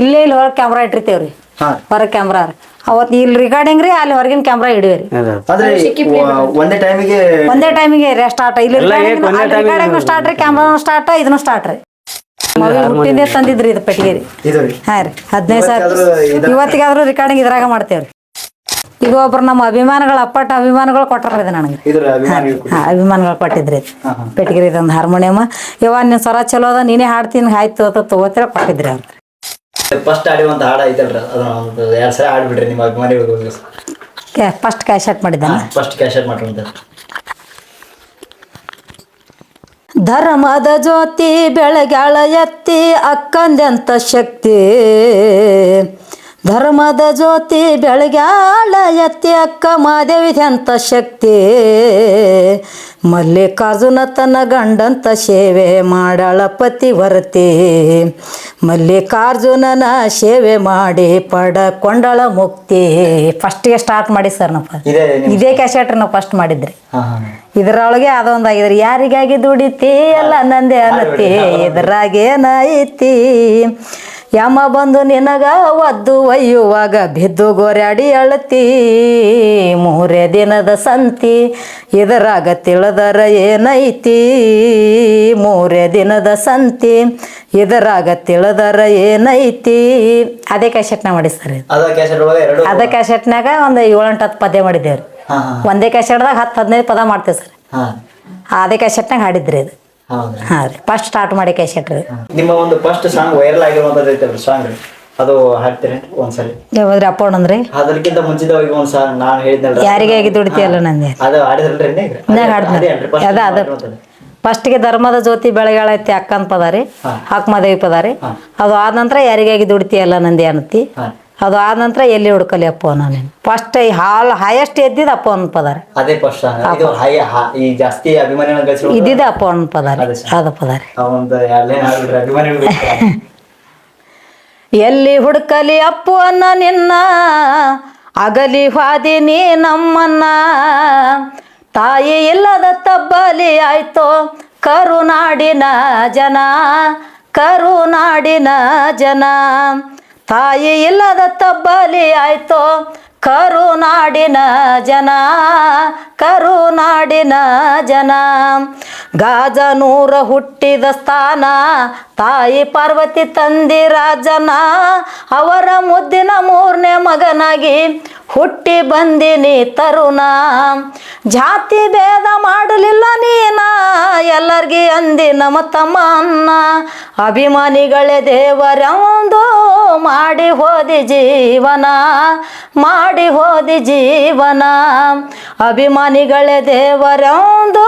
ಇಲ್ಲಿ ಹೊರಗೆ ಕ್ಯಾಮ್ರಾ ಇಟ್ಟಿರ್ತೇವ್ರಿ ಹೊರಗೆ ಕ್ಯಾಮ್ರಾ ಅವತ್ತು ಇಲ್ಲಿ ರಿಕಾರ್ಡಿಂಗ್ ರೀ ಅಲ್ಲಿ ಹೊರಗಿನ ಕ್ಯಾಮ್ರಾ ಇಡುವೇರಿ ಒಂದೇ ಟೈಮಿಗೆ ರೀ ಸ್ಟಾರ್ಟ್ ಇಲ್ಲಿ ರಿಕಾರ್ಡಿಂಗ್ ಸ್ಟಾರ್ಟ್ ರೀ ಕ್ಯಾಮ್ರಾ ಸ್ಟಾರ್ಟ್ ಇದನ್ನು ಸ್ಟಾರ್ಟ್ ರೀ ಹುಟ್ಟಿಂದೇ ತಂದಿದ್ರಿ ಇದು ಪೆಟ್ಟಿಗೆ ರೀ ಹಾ ರೀ 15,000 ಇವತ್ತಿಗಾದ್ರೂ ರಿಕಾರ್ಡಿಂಗ್ ಇದ್ರಾಗ ಮಾಡ್ತೇವ್ರಿ ಈಗ ಒಬ್ರು ನಮ್ಮ ಅಭಿಮಾನಿಗಳು ಅಪ್ಪಟ ಅಭಿಮಾನಿಗಳು ಕೊಟ್ಟಾರ ಇದು ನನಗೆ ಅಭಿಮಾನಿಗಳು ಕೊಟ್ಟಿದ್ರಿ ಪೆಟ್ಟಿಗೆ ಇದೊಂದು ಹಾರ್ಮೋನಿಯಮ್ ಇವಾಗ ನಿನ್ ಸ್ವರ ಚಲೋ ಅದ ನೀನೇ ಹಾಡ್ತೀನಿ ಆಯ್ತು ಅಂತ ತಗೋತೀರ ಕೊಟ್ಟಿದ್ರಿ ಅವ್ರು ಫಸ್ಟ್ ಆಡಿರುವಂತ ಹಾಡ ಐತಲ್ರಿ ಅದನ್ನ 2 ಸಲ ಆಡ್ಬಿಡ್ರಿ ನಿಮ್ಮ ಅಭಿಮಾನಿಗಳಿಗೆ ಫಸ್ಟ್ ಕ್ಯಾಶೆಟ್ ಮಾಡಿದ್ದಾನೆ ಫಸ್ಟ್ ಕ್ಯಾಶೆಟ್ ಮಾಡ್ರಂತ ಧರ್ಮದ ಜ್ಯೋತಿ ಬೆಳಗಾಳ ಎತ್ತಿ ಅಕ್ಕಂದೆಂತ ಶಕ್ತಿ ಧರ್ಮದ ಜ್ಯೋತಿ ಬೆಳಗಾಳ ಎತ್ತಿ ಅಕ್ಕ ಮಾದೇವಿದೆಂತ ಶಕ್ತಿ ಮಲ್ಲಿಕಾರ್ಜುನ ತನ್ನ ಗಂಡಂತ ಸೇವೆ ಮಾಡಾಳ ಪತಿವರ್ತಿ ಮಲ್ಲಿಕಾರ್ಜುನನ ಸೇವೆ ಮಾಡಿ ಪಡಕೊಂಡಳ ಮುಕ್ತಿ ಫಸ್ಟಿಗೆ ಸ್ಟಾರ್ಟ್ ಮಾಡಿ ಸರ್ ನಾವು ಇದೇ ಕ್ಯಾಸೆಟ್ ನಾವು ಫಸ್ಟ್ ಮಾಡಿದ್ರಿ ಇದರೊಳಗೆ ಅದೊಂದಾಗಿದ್ರಿ ಯಾರಿಗಾಗಿ ದುಡಿತಿ ಎಲ್ಲ ನಂದೆ ಅನ್ನತಿ ಇದ್ರಾಗೇನೈತಿ ಯಮ ಬಂದು ನಿನಗ ಒದ್ದು ಒಯ್ಯುವಾಗ ಬಿದ್ದು ಗೋರ್ಯಾಡಿ ಅಳತಿ 3 ದಿನದ ಸಂತಿ ಇದರಾಗ ತಿಳಿದರ ಏನೈತಿ 3 ದಿನದ ಸಂತಿ ಇದರಾಗ ತಿಳಿದರ ಏನೈತಿ ಅದೇ ಕ್ಯಾಸೆಟ್ನಾಗ ಮಾಡಿ ಸರ್ ಅದೇ ಕ್ಯಾಸೆಟ್ನಾಗ ಒಂದು 7-8 ಪದ್ಯ ಮಾಡಿದ್ದೇವ್ರಿ ಒಂದೇ ಕ್ಯಾಸೆಟ್ದಾಗ 10-15 ಪದ ಮಾಡ್ತೇವೆ ಸರ್ ಅದೇ ಕ್ಯಾಸೆಟ್ನಾಗ ಹಾಡಿದ್ರಿ ಇದು ಹಾ ರೀ ಫಸ್ಟ್ ಸ್ಟಾರ್ಟ್ ಮಾಡಿ ಕ್ಯಾಸೆಟ್ ರೀ ನಿಮ್ಮ ಒಂದು ಫಸ್ಟ್ ಸಾಂಗ್ ವೈರಲ್ ಆಗಿರುವಂತದ್ದು ಐತಲ್ರಿ ಸಾಂಗ್ ಅದು ಹಾಡ್ತೀರಿ ಒಂದ್ಸರಿ ಯಾವ್ದ್ರಿ ಅಪ್ಪಣ್ಣ ಅಂದ್ರಿ ಅದಕ್ಕಿಂತ ಮುಂಚಿತವಾಗಿ ಒಂದ್ ಸಾಂಗ್ ನಾನು ಹೇಳಿದ್ನಲ್ಲ ಯಾರಿಗಾಗಿ ದುಡಿತೀಯಲ್ಲ ನಂದೆ ಅದು ಹಾಡಿದ್ರಲ್ರಿ ಅದು ಫಸ್ಟ್ಗೆ ಧರ್ಮದ ಜ್ಯೋತಿ ಬೆಳಗಾಳೈತಿ ಅಕ್ಕನ ಪದ ರೀ ಅಕ್ಕಮದೇವಿ ಪದ ರೀ ಅದು ಆದ ನಂತರ ಯಾರಿಗಾಗಿ ದುಡಿತೀಯಲ್ಲ ನಂದೆ ಅನ್ನತಿ ಅದು ಆದ ನಂತರ ಎಲ್ಲಿ ಹುಡ್ಕಲಿ ಅಪ್ಪ ನಾನು ಫಸ್ಟ್ ಹೈಯೆಸ್ಟ್ ಎದ್ದಿದ್ದು ಅಪ್ಪ ಅನ್ನ ಪದ ರೀ ಅದೇ ಫಸ್ಟ್ ಇದು ಹೈ ಈ ಜಾಸ್ತಿ ಅಭಿಮಾನಿಗಳನ್ನ ಗಳಿಸಿರೋ ಇದ್ದಿದ್ದ ಅಪ್ಪ ಅನ್ನ ಪದ ರೀ ಅದ ಪದ ರೀ ಒಂದು ಎರಡನೇ ಹಾಡ್ಬಿಡ್ರಿ ಅಭಿಮಾನಿಗಳು ಎಲ್ಲಿ ಹುಡ್ಕಲಿ ಅಪ್ಪು ಅನ್ನ ನಿನ್ನ ಅಗಲಿ ಹಾದಿನಿ ನಮ್ಮನ್ನ ತಾಯಿ ಇಲ್ಲದ ತಬ್ಬಲಿ ಆಯ್ತು ಕರುನಾಡಿನ ಜನ ಕರುನಾಡಿನ ಜನ ತಾಯಿ ಇಲ್ಲದ ತಬ್ಬಲಿ ಆಯ್ತು ಕರುನಾಡಿನ ಜನ ಕರುನಾಡಿನ ಜನ ಗಾಜನೂರ ಹುಟ್ಟಿದ ಸ್ಥಾನ ತಾಯಿ ಪಾರ್ವತಿ ತಂದಿರಾಜನ ಅವರ ಮುದ್ದಿನ 3ನೇ ಮಗನಾಗಿ ಹುಟ್ಟಿ ಬಂದಿನಿ ತರುಣ ಜಾತಿ ಭೇದ ಮಾಡಲಿಲ್ಲ ನೀನ ಎಲ್ಲರಿಗೂ ಅಂದಿ ನಮ್ಮ ತಮ್ಮ ಅನ್ನ ಅಭಿಮಾನಿಗಳೇ ದೇವರೆಂದು ಮಾಡಿ ಹೋದಿ ಜೀವನ ಮಾಡಿ ಹೋದಿ ಜೀವನ ಅಭಿಮಾನಿಗಳೇ ದೇವರೆಂದು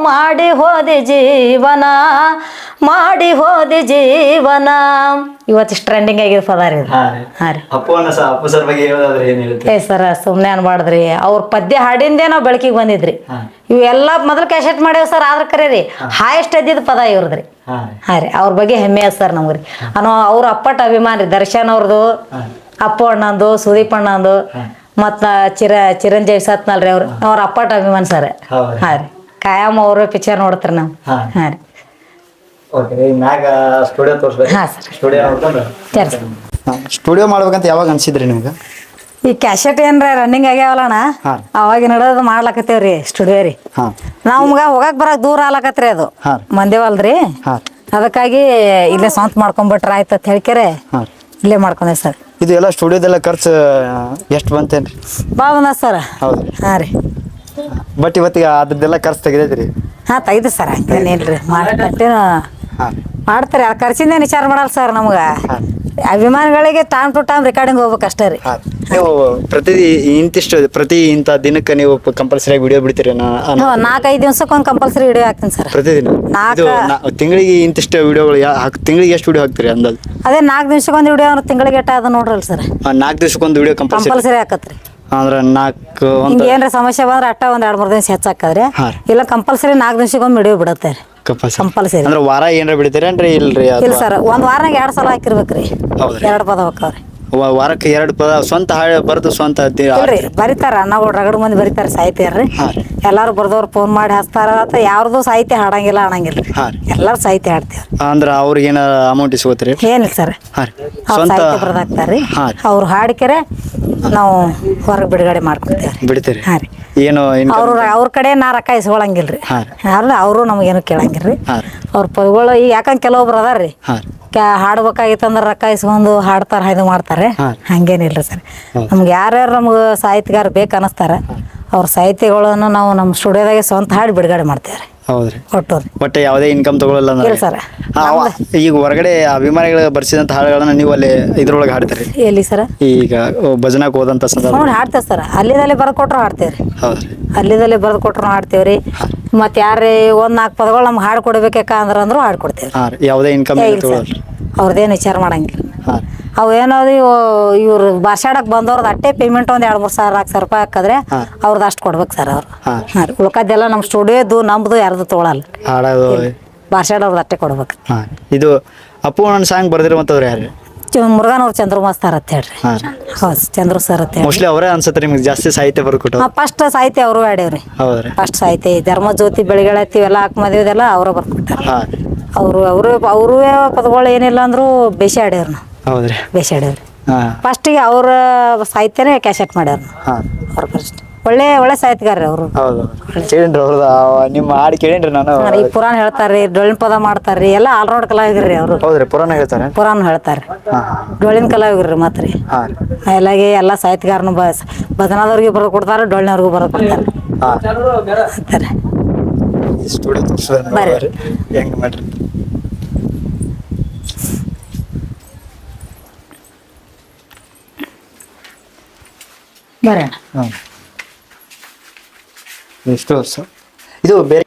ಮಾಡಿ ಹೋದಿ ಜೀವನ ಮಾಡಿ ಹೋದಿ ಜೀವನ ಇವತ್ತಿಷ್ಟು ಟ್ರೆಂಡಿಂಗ್ ಆಗಿದೆ ಪದ ರೀ ಹಾ ರೀ ಅಪ್ಪು ಸರ್ ಬಗ್ಗೆ ಹೇಳೋದಾದ್ರೆ ಏನ್ ಹೇಳುತ್ತೆ ಸರ್ ಸುಮ್ಮನೆ ಅನ್ಬಾರ್ದ್ರಿ ಅವ್ರ ಪದ್ಯ ಹಾಡಿಂದೇ ನಾವು ಬೆಳಕಿಗೆ ಬಂದಿದ್ರಿ ಇವೆಲ್ಲ ಮೊದಲು ಕ್ಯಾಸೆಟ್ ಮಾಡ್ಯಾವ ಸರ್ ಆದ್ರ ಕರೆ ರೀ ಹಾಯೆಸ್ಟ್ ಎದ್ದಿದ್ದ ಪದ ಇವ್ರದ್ರಿ ಹಾ ರೀ ಅವ್ರ ಬಗ್ಗೆ ಹೆಮ್ಮೆ ಅದ ಸರ್ ನಮ್ಗ್ರಿ ಅವ್ರ ಅಪ್ಪಟ ಅಭಿಮಾನ ರೀ ದರ್ಶನ್ ಅವ್ರದ್ದು ಅಪ್ಪು ಅಣ್ಣಂದು ಸುದೀಪ್ ಅಣ್ಣಂದು ಮತ್ತ ಚಿರಂಜೀವಿ ಸತ್ನಲ್ರಿ ಅವ್ರ ಅಪ್ಪಟ ಅಭಿಮಾನ ಸರ್ ಹಾ ರೀ ಕಾಯಂ ಅವ್ರ ಪಿಕ್ಚರ್ ನೋಡ್ತಾರ ನಾವು ಹಾ ರೀ ಸ್ಟುಡಿಯೋ ಮಾಡ್ಬೇಕಂತ ಯಾವಾಗ ಅನ್ಸಿದ್ರಿ ನಿಮ್ಗೆ ಈ ಕ್ಯಾಸೆಟ್ ಏನ್ರ ರನ್ನಿಂಗ್ ಆಗ್ಯಾವಲ್ಲಣ್ಣ ಅವಾಗ ನಡೆದ ಮಾಡ್ಲಕತ್ತೇವ್ರಿ ಸ್ಟುಡಿಯೋ ರೀ ನಮ್ಗ ಹೋಗಕ್ ಬರಕ್ ದೂರ ಆಲಕತ್ರಿ ಅದು ಮಂದೇವಲ್ರಿ ಅದಕ್ಕಾಗಿ ಇಲ್ಲೇ ಸ್ವಂತ ಮಾಡ್ಕೊಂಡ್ಬಿಟ್ರ ಆಯ್ತು ಅಂತ ಹೇಳ್ಕೆರೆ ಇಲ್ಲೇ ಮಾಡ್ಕೊಂಡೆ ಸರ್ ಇದು ಎಲ್ಲ ಸ್ಟುಡಿಯೋದೆಲ್ಲ ಖರ್ಚು ಎಷ್ಟು ಬಂತೇನ್ರಿ ಭಾಳ ಬಂದ ಸರ್ ಹೌದು ಹಾ ರೀ ಬಟ್ ಇವತ್ತಿಗೆ ಅದ್ರದ್ದೆಲ್ಲ ಖರ್ಚು ತೆಗೆದೈತ್ರಿ ತೆಗ್ದು ಸರ್ ಹಂಗೇನಿಲ್ರಿ ಮಾಡ್ತಾರೆ ಆ ಖರ್ಚಿಂದ ವಿಚಾರ ಮಾಡಲ್ಲ ಸರ್ ನಮ್ಗ ಅಭಿಮಾನಿಗಳಿಗೆ ಟೈಮ್ ಟು ಟೈಮ್ ರೆಕಾರ್ಡಿಂಗ್ ಹೋಗ್ಬೇಕು ಅಷ್ಟೇ ರೀ ನೀವು ಪ್ರತಿ ಇಂಥ ದಿನಕ್ಕೆ ನೀವು ಕಂಪಲ್ಸರಿ ವಿಡಿಯೋ ಬಿಡ್ತೀರಿ 4-5 ದಿವ್ಸಕ್ಕೆ ಕಂಪಲ್ಸರಿ ವಿಡಿಯೋ ಹಾಕ್ತೀನಿ ಸರ್ ಪ್ರತಿದಿನ ತಿಂಗಳಿಗೆ ಇಂತಿಷ್ಟು ವಿಡಿಯೋಗಳು ತಿಂಗಳಿಗೆ ಎಷ್ಟು ವಿಡಿಯೋ ಹಾಕ್ತೀರಿ ಅಂದಾಜು ಅದೇ 4 ದಿವ್ಸಕ್ಕೆ ವಿಡಿಯೋ ಅಂದ್ರೆ ತಿಂಗಳಿಗೆ ಎಟ್ಟ ಅದ ನೋಡ್ರಲ್ಲ ಸರ್ 4 ದಿವ್ಸಕ್ಕೆ ವಿಡಿಯೋ ಕಂಪಲ್ಸರಿ ಹಾಕತ್ರಿ ಅಂದ್ರೆ 4 ಏನ್ರ ಸಮಸ್ಯೆ ಬಂದ್ರೆ ಅಟ್ಟ 1-2-3 ದಿವಸ ಹೆಚ್ಚಾಕದ್ರಿ ಇಲ್ಲ ಕಂಪಲ್ಸರಿ 4 ದಿವ್ಸಕ್ಕೆ ಬೇಡಿಯೋ ಬಿಡತ್ತೆ ಕಂಪಲ್ಸರಿ ಅಂದ್ರೆ ವಾರ ಏನಾರ ಬಿಡ್ತೀರೇನ್ರಿ ಇಲ್ರಿ ಇಲ್ಲ ಸರ್ ಒಂದ್ ವಾರನಾಗ 2 ಸಲ ಹಾಕಿರ್ಬೇಕ್ರಿ 2 ಪದ ಹೋಗ್ತಾವ್ರಿ ವಾರಕ್ಕೆ 2 ಪದ ಸ್ವಂತ ಹಾಡು ಬರ್ದು ಸ್ವಂತ ಇಲ್ರಿ ಬರೀತಾರ ನಾವು ರಗಡ್ ಮಂದಿ ಬರೀತಾರ ಸಾಹಿತ್ಯ ರೀ ಎಲ್ಲಾರು ಬರ್ದವ್ರು ಫೋನ್ ಮಾಡಿ ಹಚ್ತಾರ ಅಥವಾ ಯಾವ್ದು ಸಾಹಿತ್ಯ ಹಾಡಂಗಿಲ್ಲ ಅನ್ನಂಗಿಲ್ಲ ಎಲ್ಲಾರು ಸಾಹಿತ್ಯ ಹಾಡ್ತೇವ್ರಿ ಅಂದ್ರ ಅವ್ರಿಗೆ ಏನ ಅಮೌಂಟ್ ಇಸ್ಕೋತೀರಿ? ಏನಿಲ್ಲ ಸರ್ ಸಾಹಿತ್ಯ ಬರ್ದಾಕ್ತಾರ್ರಿ ಅವ್ರು ಹಾಡಿಕೆರೆ ನಾವು ಹೊರಗೆ ಬಿಡುಗಡೆ ಮಾಡ್ಕೊಡ್ತೇವ್ರಿ. ಬಿಡ್ತೀರಿ? ಹಾಂ ರೀ. ಏನು ಅವ್ರ ಕಡೆ ನಾ ರೊಕ್ಕ ಇಸ್ಕೊಳಂಗಿಲ್ರಿ. ಅವರು ನಮಗೇನು ಕೇಳಂಗಿಲ್ರಿ. ಅವ್ರ ಪದಗಳು ಈಗ ಯಾಕಂದ್ರೆ ಕೆಲವೊಬ್ರು ಅದಾರ್ರಿ ಹಾಡ್ಬೇಕಾಗಿತ್ತಂದ್ರೆ ರೊಕ್ಕ ಇಸ್ಕೊಂಡು ಹಾಡ್ತಾರ ಇದು ಮಾಡ್ತಾರೆ. ಹಂಗೇನಿಲ್ರಿ ಸರ್. ನಮ್ಗೆ ಯಾರ್ಯಾರು ನಮ್ಗೆ ಸಾಹಿತ್ಯಗಾರ ಬೇಕು ಅನ್ನಿಸ್ತಾರ ಅವ್ರ ಸಾಹಿತ್ಯಗಳನ್ನು ನಾವು ನಮ್ಮ ಸ್ಟುಡಿಯೋದಾಗೆ ಸ್ವಂತ ಹಾಡಿ ಬಿಡುಗಡೆ ಮಾಡ್ತೇವ್ರಿ. ಹೌದ್ರಿ. ಒಟ್ಟು ಯಾವುದೇ ಇನ್ಕಮ್ ತಗೊಳ್ಳಲ್ಲ ಇಲ್ಲ ಸರ್. ಈಗ ಹೊರಗಡೆ ಅಭಿಮಾನಿಗಳು ಬರ್ಸಿದಂತ ಹಾಡುಗಳನ್ನ ನೀವು ಅಲ್ಲಿ ಇದ್ರೊಳಗೆ ಹಾಡ್ತೀರಿ? ಎಲ್ಲಿ ಸರ್? ಈಗ ಭಜನಾಕ್ ಹೋದಂತ ಸಂದರ್ಭ ಹಾಡ್ತೇವೆ ಸರ್. ಅಲ್ಲಿದಲ್ಲಿ ಬರೆದು ಕೊಟ್ರು ಹಾಡ್ತೇವ್ರಿ. ಹೌದ್ರಿ. ಅಲ್ಲಿದಲ್ಲಿ ಬರೆದು ಕೊಟ್ರು ಹಾಡ್ತೇವ್ರಿ. ಮತ್ತೆ ಯಾರೇ 1-4 ಪದಗಳು ನಮ್ಗೆ ಹಾಡು ಕೊಡ್ಬೇಕ ಅಂದ್ರೂ ಹಾಡ್ಕೊಡ್ತೇವ್ರಿ. ಯಾವುದೇ ಇನ್ಕಮ್ ಅವ್ರದ್ದೇನು ವಿಚಾರ ಮಾಡಂಗಿಲ್ಲ. ಅವು ಏನೋದು ಇವ್ರು ಭಾಷಾಡಕ್ ಬಂದವ್ರದ್ದು ಅಟ್ಟೆ ಪೇಮೆಂಟ್ ಒಂದು 2-3 ಸಾವಿರ ರೂಪಾಯಿ ಹಾಕಿದ್ರೆ ಅವ್ರದ್ದು ಅಷ್ಟು ಕೊಡ್ಬೇಕು ಸರ್. ಅವ್ರು ಉಳ್ಕದ್ದೆಲ್ಲ ನಮ್ಮ ಸ್ಟುಡಿಯೋದು ನಮ್ದು ಯಾರ್ದು ತೊಗೊಳಲ್ಲ. ಭಾಷಾಡವ್ರದ್ದು ಅಟ್ಟೆ ಕೊಡ್ಬೇಕು. ಇದು ಅಪ್ಪು ಅಣ್ಣ ಸಾಂಗ್ ಬರ್ದಿರುವಂತವ್ರು ಯಾರು? ಮುರುಘಾನವ್ರು ಚಂದ್ರಮಾಸ್ತಾರ ಅಂತ ಹೇಳ್ರಿ. ಹೌದು, ಚಂದ್ರು ಸರ್ ಅಂತ ಹೇಳಿ. ಮೋಸ್ಟ್ಲಿ ಅವರೇ ಅನ್ಸುತ್ತೆ ನಿಮ್ಗೆ ಜಾಸ್ತಿ ಸಾಹಿತ್ಯ ಬರ್ಕೊಟ್ಟು. ಫಸ್ಟ್ ಸಾಹಿತ್ಯ ಅವರು ಹಾಡ್ಯವ್ರಿ. ಹೌದ್ರಿ. ಫಸ್ಟ್ ಸಾಹಿತ್ಯ ಧರ್ಮಜ್ಯೋತಿ ಬೆಳಗೆಳತಿ ಇವೆಲ್ಲ ಹಾಕಿ ಮದುವೆದೆಲ್ಲ ಅವರೇ ಬರ್ಕೊಟ್ಟಾರ. ಅವರು ಪದಗಳು ಏನಿಲ್ಲ ಅಂದ್ರೂ ಬೇಸಿ ಹಾಡ್ಯವ್ರು. ನಾವು ಹೌದ್ರಿ. ಬೇಸಿ ಹಾಡ್ಯವ್ರಿ. ಫಸ್ಟಿಗೆ ಅವ್ರ ಸಾಹಿತ್ಯನೇ ಕ್ಯಾಸೆಟ್ ಮಾಡ್ಯಾರ. ಅವ್ರ ಫಸ್ಟ್ ಒಳ್ಳೆ ಸಾಹಿತ್ಯಗಾರ ಅವರು. ಹೌದು, ಕೇಳಿನ್ರಿ ಅವ್ರದ್ದು ನಿಮ್ಮ ಹಾಡು ಕೇಳಿನ್ರಿ ನಾನು. ಈ ಪುರಾಣ ಹೇಳ್ತಾರ್ರಿ, ಡೊಳ್ಳಿನ ಪದ ಮಾಡ್ತಾರ್ರಿ, ಎಲ್ಲ ಆಲ್ರೌಂಡ್ ಕಲಾವಿದ್ರಿ ಅವರು. ಹೌದ್ರಿ. ಪುರಾಣ ಹೇಳ್ತಾರೆ? ಪುರಾಣ ಹೇಳ್ತಾರೆ, ಡೊಳ್ಳಿನ ಕಲಾವಿದ್ರಿ. ಮತ್ರಿ ಎಲ್ಲಾಗೆ ಎಲ್ಲ ಸಾಹಿತ್ಯಗಾರನು ಭಜನಾದವ್ರಿಗೆ ಬರೆದು ಕೊಡ್ತಾರೆ, ಡೊಳ್ಳಿನವ್ರಿಗೂ ಬರೆದು ಕೊಡ್ತಾರೆ. ಹೆಂಗ್ ಮಾಡ್ರಿ? ಬರೋಣ. ಎಷ್ಟು ವರ್ಷ ಇದು ಬೇರೆ?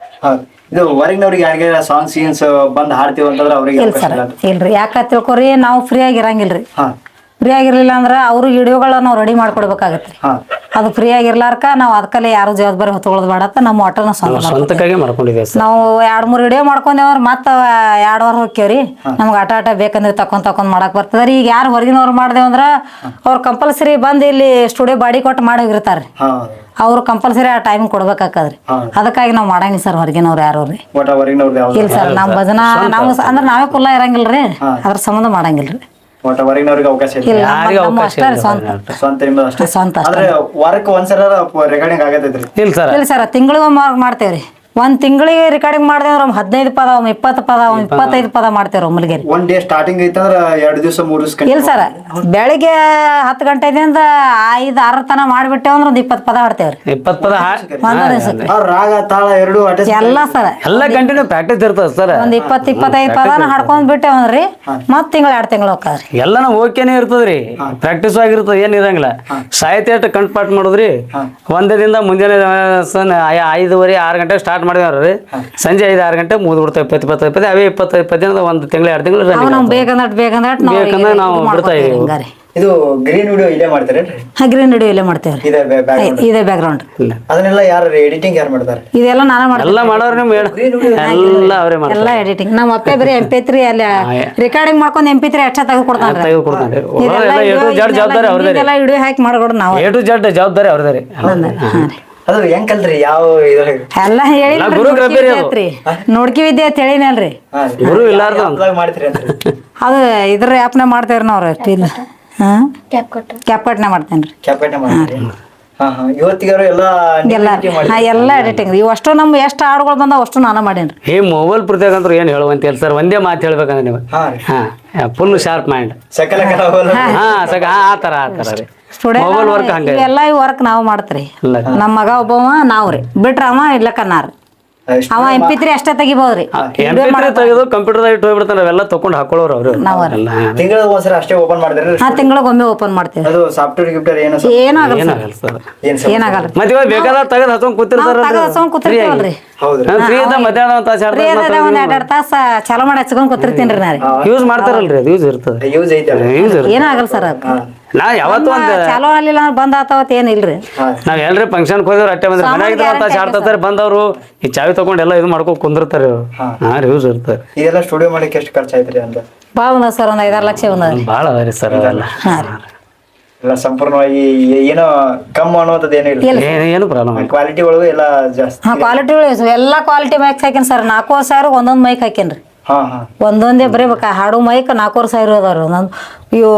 ಇದು ಹೊರಗಿನವ್ರಿಗೆ ಯಾರಿಗೆ ಸಾಂಗ್ ಸೀನ್ಸ್ ಬಂದು ಹಾಡ್ತೀವಿ ಅಂತಂದ್ರೆ ಅವ್ರಿಗೆ ಇಲ್ಲ ಸರ್. ಇಲ್ರಿ, ಯಾಕ ತಿಳ್ಕೊರಿ, ನಾವು ಫ್ರೀ ಆಗಿರಂಗಿಲ್ರಿ. ಫ್ರೀ ಆಗಿರ್ಲಿಲ್ಲ ಅಂದ್ರೆ ಅವ್ರು ವಿಡಿಯೋಗಳನ್ನ ನಾವು ರೆಡಿ ಮಾಡ್ಕೊಡ್ಬೇಕಾಗತ್ರಿ. ಅದು ಫ್ರೀ ಆಗಿರ್ಲಾರ್ಕ ನಾವು ಅದಕ್ಕಲ್ಲೇ ಯಾರು ಜವಾಬ್ದಾರಿ ಹೊತ್ಕೊಳ್ಳೋದು ಬೇಡ ಅಂತ ನಮ್ಮ ಒಟ್ಟನ ಸ್ವಂತಕ್ಕಾಗಿ ಮಾಡ್ಕೊಂಡಿದ್ದೇವೆ. ನಾವು 2-3 ವಿಡಿಯೋ ಮಾಡ್ಕೊಂಡೇವ್ರ ಮತ್ತೆ 2 ವಾರ ಹೋಗ್ಯವ್ರಿ. ನಮ್ಗೆ ಆಟ ಬೇಕಂದ್ರೆ ತಕೊಂಡ್ ಮಾಡಕ್ ಬರ್ತದ್ರಿ. ಈಗ ಯಾರು ಹೊರಗಿನವ್ರು ಮಾಡ್ದೇವಂದ್ರ ಅವ್ರು ಕಂಪಲ್ಸರಿ ಬಂದು ಇಲ್ಲಿ ಸ್ಟುಡಿಯೋ ಬಾಡಿ ಕೊಟ್ಟು ಮಾಡಿ ಹೋಗಿರ್ತಾರ್ರಿ. ಅವ್ರು ಕಂಪಲ್ಸರಿ ಆ ಟೈಮ್ ಕೊಡ್ಬೇಕಾಕದ್ರಿ. ಅದಕ್ಕಾಗಿ ನಾವು ಮಾಡಂಗಿಲ್ಲ ಸರ್ ಹೊರಗಿನವ್ರು ಯಾರು ರೀ. ಇಲ್ಲ ಸರ್, ನಮ್ ಭಜನಾ ನಾವು ಅಂದ್ರೆ ನಾವೇ ಕುಲ್ಲ ಇರಂಗಿಲ್ರಿ, ಅದ್ರ ಸಂಬಂಧ ಮಾಡಂಗಿಲ್ರಿ. ವಾರಕ್ಕೆ ಒಂದ್ಸಲ ರೆಕಾರ್ಡಿಂಗ್ ಆಗತೈತ್ರಿ? ಇಲ್ಲ ಸರ್, ತಿಂಗಳಿಗೊಮ್ಮೆ ಮಾಡ್ತೇವ್ರಿ. 1 ತಿಂಗಳಿಗೆ ರೆಕಾರ್ಡಿಂಗ್ ಮಾಡಿದೆ ಅಂದ್ರೆ 15 ಪದ 20 ಪದ 25 ಪದ ಮಾಡ್ತೇವ್ರಿ ಒಮ್ಮಲಿಗೆ. ಒನ್ ಡೇ ಸ್ಟಾರ್ಟಿಂಗ್ ಐತಂದ್ರ 2 ದಿವಸ 3 ದಿವಸ? ಇಲ್ಲ ಸರ್, ಬೆಳಿಗ್ಗೆ 10 ಗಂಟೆದಿಂದ 5-6 ತನ ಮಾಡ್ಬಿಟ್ಟೇವ್ ಅಂದ್ರೆ 20 ಪದ ಹಾಡ್ತೇವ್ರಿ. 20 ಪದ ರಾಗ ತಾಳ ಎರಡು ಎಲ್ಲ ಸರ್, ಎಲ್ಲ ಕಂಟಿನ್ಯೂ ಪ್ರಾಕ್ಟೀಸ್ ಇರ್ತದ ಸರ್. ಒಂದ್ 20-25 ಪದನ ಹಾಡ್ಕೊಂಡ್ ಬಿಟ್ಟೇವಂದ್ರಿ ಮತ್ 2 ತಿಂಗಳು ಹೋಗ್ತಾವ್ರಿ. ಎಲ್ಲಾನು ಓಕೆನೇ ಇರ್ತದ್ರಿ, ಪ್ರಾಕ್ಟೀಸ್ ಆಗಿರ್ತದ, ಏನ್ ಇರಂಗಿಲ್ಲ. ಸಾಹಿತ್ಯ ಅಷ್ಟು ಕಂಠಪಾಠ ಮಾಡುದ್ರಿ. ಒಂದರಿಂದ ಮುಂಜಾನೆ 5-6 ಗಂಟೆ ಸ್ಟಾರ್ಟ್ ಮಾಡಿದ್ರಿ, ಸಂಜೆ 5-6 ಗಂಟೆ ಮುಗಿದು ಬಿಡ್ತೇವೆ. 20-25 ಅವೇ 20-25 ದಿನದ 1 ತಿಂಗಳು 2 ತಿಂಗಳು ಬೇಕಂದ್ರೆ ನಾವು ಬಿಡ್ತಾ ಇದೀವಿ. ಇದು ಗ್ರೀನ್ ವಿಡಿಯೋ ಇಲ್ಲೇ ಮಾಡ್ತಾರೆ? ಗ್ರೀನ್ ವಿಡಿಯೋ ಇಲ್ಲೇ ಮಾಡ್ತೇವ್ರಿ. ಇದೇ ಬ್ಯಾಕ್ ಗ್ರೌಂಡ್. ಅದನ್ನೆಲ್ಲ ಯಾರು ಎಡಿಟಿಂಗ್ ಯಾರು ಮಾಡ್ತಾರೆ? ಇದೆಲ್ಲ ನಾನೇ ಮಾಡ್ತೀನಿ. ಎಲ್ಲ ಮಾಡೋರು ನಿಮ್ಮ ಎಲ್ಲ ಅವರೇ ಮಾಡ್ತಾರೆ. ಎಲ್ಲ ಎಡಿಟಿಂಗ್ ನಮ್ಮ ಅಪ್ಪ ಬರೀ MP3 ಅಲ್ಲಿ ರೆಕಾರ್ಡಿಂಗ್ ಮಾಡ್ಕೊಂಡು MP3 ಅಷ್ಟೇ ತೆಗೆದುಕೊಡ್ತಾನೆ. ಜವಾಬ್ದಾರಿ ಅವ್ರದೇ. ಎಲ್ಲ ವಿಡಿಯೋ ಹಾಕಿ ಮಾಡ್ಕೊಡು ನಾವು. A to Z ಜವಾಬ್ದಾರಿ ಅವ್ರದೇ. ಅದು ಹೆಂಗ್ ಕಲ್ತ್ರಿ? ಯಾವ ಎಲ್ಲ ಹೇಳಿ ನೋಡ್ಕಿ ವಿದ್ಯೆ ಅಂತ ಹೇಳಿನಲ್ರಿ. ಗುರು ಇಲ್ಲಾರ್ದು ಮಾಡ್ತೀರಿ ಅದು ಇದ್ರ ಆ್ಯಪ್ನ ಮಾಡ್ತೇವ್ರಿ ನಾವು. ಕ್ಯಾಪ್ಕಟ್ನ ಮಾಡ್ತೇನ್ರಿ. ಇವತ್ತಿಗಾರು ಎಲ್ಲ ಎಡಿಟಿಂಗ್. ಇವು ಅಷ್ಟು ನಮ್ ಎಷ್ಟು ಹಾಡುಗಳು ಬಂದಾವ ಅಷ್ಟು ನಾನು ಮಾಡೇನ್ರಿ. ಈ ಮೊಬೈಲ್ ಪ್ರತ್ಯೇಕ ಅಂದ್ರೆ ಏನ್ ಹೇಳುವಂತ ಹೇಳಿ ಸರ್, ಒಂದೇ ಮಾತು ಹೇಳ್ಬೇಕಂದ್ರೆ ನೀವು ಫುಲ್ ಶಾರ್ಪ್ ಮೈಂಡ್. ಆತರ ರೀ ಮೊಬೈಲ್ ವರ್ಕ್ ಹಂಗ ಎಲ್ಲ ಈ ವರ್ಕ್ ನಾವು ಮಾಡ್ತೀರಿ. ನಮ್ಮ ಮಗ ಒಬ್ಬವ ನಾವ್ರಿ ಬಿಟ್ರ ಅವ ಇಲ್ಲಕನ್ನಾರ ಅವ MP3 ಅಷ್ಟೇ ತೆಗಿಬಹುದ್ರಿ. MP3 ತೆಗೆದು ಕಂಪ್ಯೂಟರ್ದಾಗ ಇಟ್ಟು ಹೋಗ್ಬಿಡ್ತಾರ. ಅವೆಲ್ಲ ತಗೊಂಡ್ ಹಾಕೊಳ್ಳೋರು ಅವ್ರು. ತಿಂಗಳಿಗೆ ಒಂದ್ಸಲ ಅಷ್ಟೇ ಓಪನ್ ಮಾಡ್ತಾರೆ? ತಿಂಗಳಿಗೊಮ್ಮೆ ಓಪನ್ ಮಾಡ್ತೇವೆ. ಅದು ಸಾಫ್ಟ್ವೇರ್ ಗಿಫ್ಟ್ವೇರ್ ಏನಾಗಲ್ಲ. ಮತ್ತೆ ಇವಾಗ ಬೇಕಾದ ತೆಗೆದು ಹಚ್ಕೊಂಡ್ ಕೂತಿರ್ತಾರಲ್ರಿ. ಫ್ರೀ ಅದ ಮಧ್ಯಾಹ್ನ ಒಂದ್ 2 ತಾಸ ಚಾಲೂ ಮಾಡಿ ಹಚ್ಕೊಂಡ್ ಕೂತಿರ್ತೀನಿ. ಯೂಸ್ ಮಾಡ್ತಾರಲ್ರಿ, ಅದು ಯೂಸ್ ಇರ್ತದೆ. ಯೂಸ್ ಐತೆ? ಏನಾಗಲ್ಲ ಸರ್. ನಾವ್ ಯಾವತ್ತು ಒಂದ್ ಚಾಲೋ ಆಗ್ಲಿಲ್ಲ ಅಂದ್ರೆ ಬಂದ್ ಆತಾವತ್ ಏನಿಲ್ರಿ. ನಾವ್ ಎಲ್ರಿ ಫಂಕ್ಷನ್ ಹೋದ್ರೆ ಅಟ್ಟೆ ಬಂದ್ರೆ ಮನ್ಯಾಗ ಅಂತ ಶಾಡ್ತಾರೆ ಬಂದವ್ರು ಈ ಚಾವಿ ತಗೊಂಡ್ ಎಲ್ಲ ಇದು ಮಾಡ್ಕೊಂಡ್ ಕುಂದಿರ್ತಾರೆ ಇವ್ರು. ಹಾ ರೀ ಯೂಸ್ ಇರ್ತಾರೆ. ಇದೆಲ್ಲ ಸ್ಟುಡಿಯೋ ಮಾಡಕ್ಕೆ ಎಷ್ಟು ಖರ್ಚಾಯ್ತ್ರಿ ಅಂತ? ಭಾಳ ಬಂದ ಸರ್ ಒಂದ್ 5-6 ಲಕ್ಷ ಬಂದದ್ರಿ. ಭಾಳ ಅದ ರೀ ಸರ್ ಅದೆಲ್ಲ. ಎಲ್ಲ ಸಂಪೂರ್ಣವಾಗಿ ಏನೋ ಕಮ್ಮಿ ಅನ್ನೋದು ಏನಿಲ್ಲ, ಏನು ಪ್ರಾಬ್ಲಮ್ ಇಲ್ಲ. ಕ್ವಾಲಿಟಿ ಒಳಗೂ ಎಲ್ಲ ಜಾಸ್ತಿ. ಕ್ವಾಲಿಟಿ ಎಲ್ಲಾ ಕ್ವಾಲಿಟಿ ಮೈಕ್ ಹಾಕೇನ್ ಸರ್. 4,000 ಒಂದೊಂದ್ ಮೈಕ್ ಹಾಕೇನ್ರಿ. ಒಂದೊಂದೇ ಬರೀ ಹಾಡು ಮೈಕ್ 4,000 ಅದಾವ್ರಿ. ಒಂದೊಂದು ಇವು